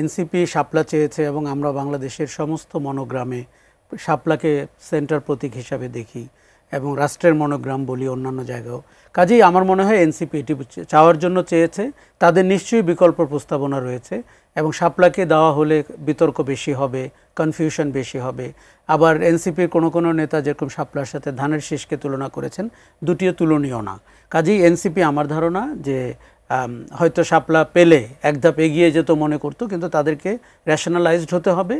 NCP শাপলা চেয়েছে এবং আমরা বাংলাদেশের সমস্ত মনোগ্রামে শাপলাকে সেন্টার প্রতীক হিসাবে দেখি এবং রাষ্ট্রের মনোগ্রাম বলি অন্যান্য জায়গাও। কাজেই আমার মনে হয় এনসিপি এটি চাওয়ার জন্য চেয়েছে, তাদের নিশ্চয়ই বিকল্প প্রস্তাবনা রয়েছে এবং শাপলাকে দেওয়া হলে বিতর্ক বেশি হবে, কনফিউশন বেশি হবে। আবার এনসিপির কোনো নেতা যেরকম শাপলার সাথে ধানের শীষকে তুলনা করেছেন, দুটিও তুলনীয় না। কাজেই এনসিপি আমার ধারণা যে হয়তো শাপলা পেলে এক ধাপ এগিয়ে যেত মনে করতো, কিন্তু তাদেরকে রেশনালাইজড হতে হবে।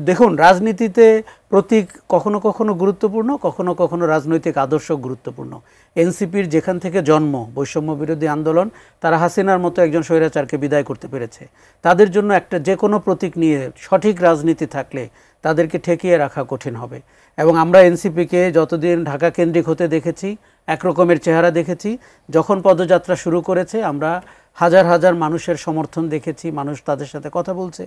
দেখুন, রাজনীতিতে প্রতীক কখনো কখনো গুরুত্বপূর্ণ, কখনো কখনো রাজনৈতিক আদর্শ গুরুত্বপূর্ণ। এনসিপির যেখান থেকে জন্ম, বৈষম্য বিরোধী আন্দোলন, তারা হাসিনার মতো একজন স্বৈরাচারকে বিদায় করতে পেরেছে। তাদের জন্য একটা যে কোনো প্রতীক নিয়ে সঠিক রাজনীতি থাকলে তাদেরকে ঠেকিয়ে রাখা কঠিন হবে। এবং আমরা এনসিপিকে যতদিন ঢাকা কেন্দ্রিক হতে দেখেছি, একরকমের চেহারা দেখেছি। যখন পদযাত্রা শুরু করেছে আমরা হাজার হাজার মানুষের সমর্থন দেখেছি, মানুষ তাদের সাথে কথা বলছে,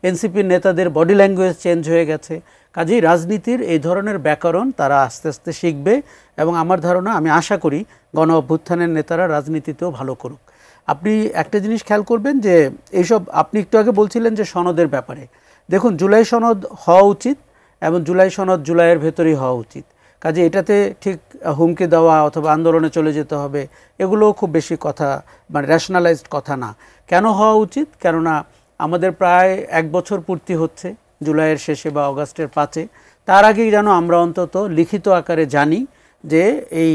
এনসিপির নেতাদের বডি ল্যাঙ্গুয়েজ চেঞ্জ হয়ে গেছে। কাজেই রাজনীতির এই ধরনের ব্যাকরণ তারা আস্তে আস্তে শিখবে এবং আমার ধারণা, আমি আশা করি গণ অভ্যুত্থানের নেতারা রাজনীতিতেও ভালো করুক। আপনি একটা জিনিস খেয়াল করবেন যে এইসব, আপনি একটু আগে বলছিলেন যে সনদের ব্যাপারে, দেখুন জুলাই সনদ হওয়া উচিত এবং জুলাই সনদ জুলাইয়ের ভেতরেই হওয়া উচিত। কাজে এটাতে ঠিক হুমকি দেওয়া অথবা আন্দোলনে চলে যেতে হবে, এগুলোও খুব বেশি কথা, মানে রেশনালাইজড কথা না। কেন হওয়া উচিত? কেননা আমাদের প্রায় 1 বছর পূর্তি হচ্ছে জুলাইয়ের শেষে বা অগাস্টের 5-এ। তার আগেই যেন আমরা অন্তত লিখিত আকারে জানি যে এই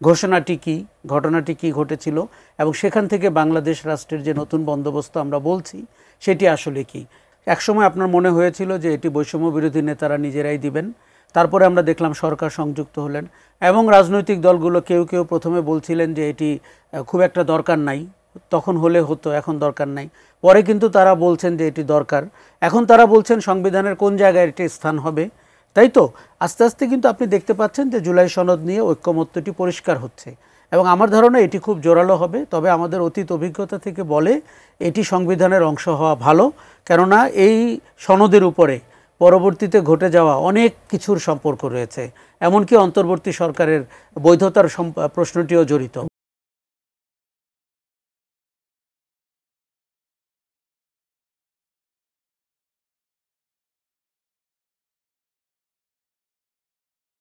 ঘোষণাটি কী, ঘটনাটি কী ঘটেছিল এবং সেখান থেকে বাংলাদেশ রাষ্ট্রের যে নতুন বন্দোবস্ত আমরা বলছি সেটি আসলে কি। একসময় আপনার মনে হয়েছিল যে এটি বৈষম্য বিরোধী নেতারা নিজেরাই দিবেন, তারপরে আমরা দেখলাম সরকার সংযুক্ত হলেন এবং রাজনৈতিক দলগুলো কেউ কেউ প্রথমে বলছিলেন যে এটি খুব একটা দরকার নাই, তখন হলে হতো, এখন দরকার নাই। পরে কিন্তু তারা বলছেন যে এটি দরকার। এখন তারা বলছেন সংবিধানের কোন জায়গায় এটি স্থান হবে, তাই তো? আস্তে আস্তে কিন্তু আপনি দেখতে পাচ্ছেন যে জুলাই সনদ নিয়ে ঐক্যমত্যটি পরিষ্কার হচ্ছে এবং আমার ধারণা এটি খুব জোরালো হবে। তবে আমাদের অতীত অভিজ্ঞতা থেকে বলে এটি সংবিধানের অংশ হওয়া ভালো, কেননা এই সনদের উপরে পরবর্তীতে ঘটে যাওয়া অনেক কিছুর সম্পর্ক রয়েছে, এমনকি অন্তর্বর্তী সরকারের বৈধতার প্রশ্নটিও জড়িত।